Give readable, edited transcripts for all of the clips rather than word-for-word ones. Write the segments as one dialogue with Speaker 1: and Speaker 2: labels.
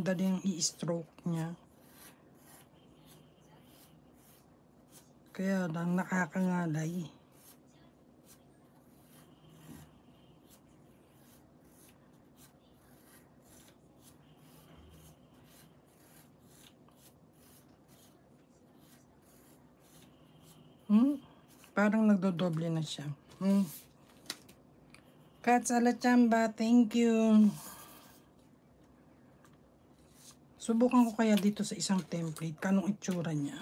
Speaker 1: ang dali ng i-stroke niya. Kaya lang nakakangalay. Parang nagdodoble na siya. Kats Alachamba, thank you. Subukan ko kaya dito sa isang template, kanong itsura niya.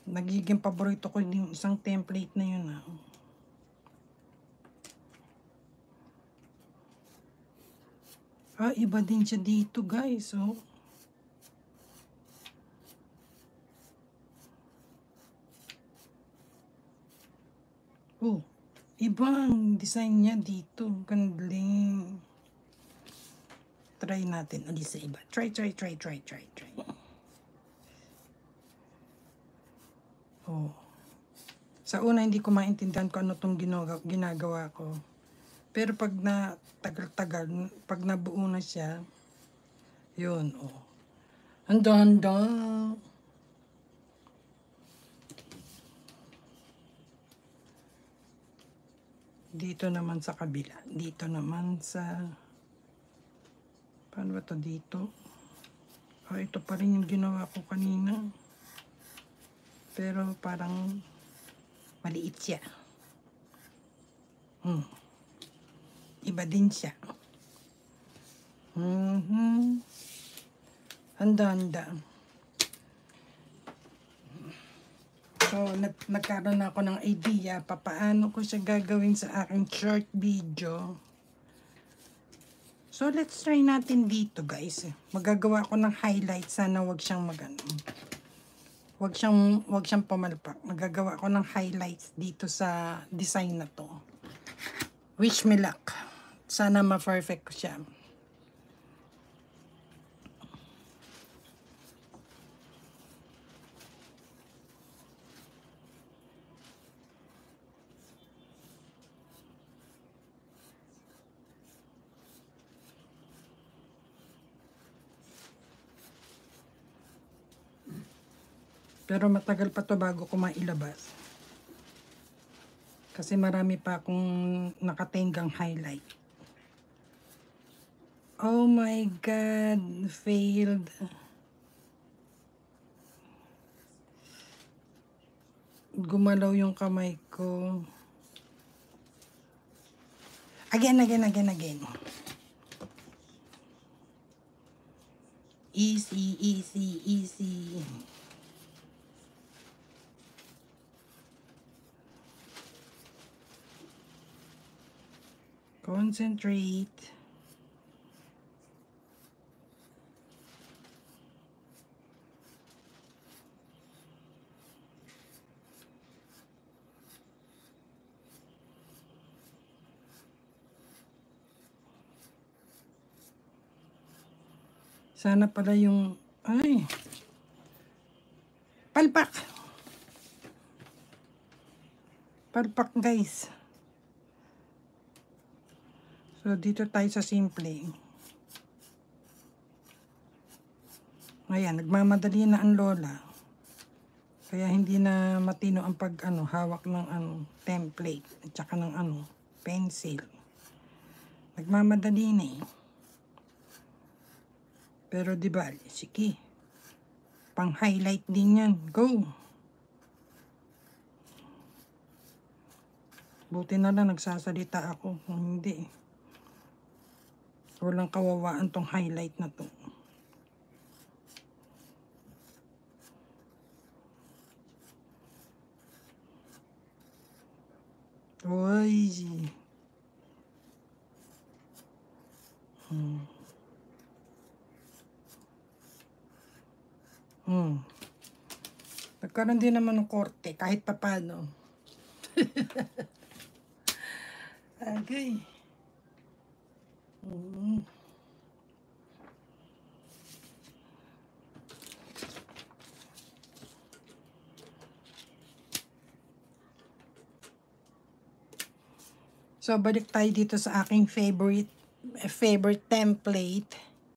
Speaker 1: Nagiging paborito ko yung isang template na yun. Iba din siya dito, guys. Iba ang design niya dito. Gandling. Try natin ulit sa iba. Try. Sa una hindi ko maintindihan kung ano itong ginagawa ko. Pero pag na tagal-tagal, pag nabuo na siya, yun, handa. Dito naman sa kabila. Dito naman sa... Paano ba ito dito? Ito pa rin yung ginawa ko kanina. Pero parang maliit siya. Iba din siya. Handa. So, nagkaroon ako ng idea paano ko siya gagawin sa aking short video. So, let's try natin dito, guys. Magagawa ko ng highlight. Sana wag siyang wag siyang pumalpak. Magagawa ko ng highlights dito sa design na to. Wish me luck. Sana ma-perfect ko siya. Pero matagal pa to bago ko mailabas. Kasi marami pa akong nakatenggang highlight. Oh my God, failed. Gumalaw yung kamay ko. Again. Easy. Concentrate. Sana pala yung... Palpak, guys. So, dito tayo sa simple. Ayan, nagmamadali na ang lola. Kaya hindi na matino ang hawak ng template at saka ng pencil. Nagmamadali na eh. Pero diba, sige. Pang-highlight din yan. Go! Buti na lang nagsasalita ako. Hindi. Walang kawawaan tong highlight na to. Uy! Nagkaroon din naman ng korte kahit papano. Okay. So, balik tayo dito sa aking favorite template.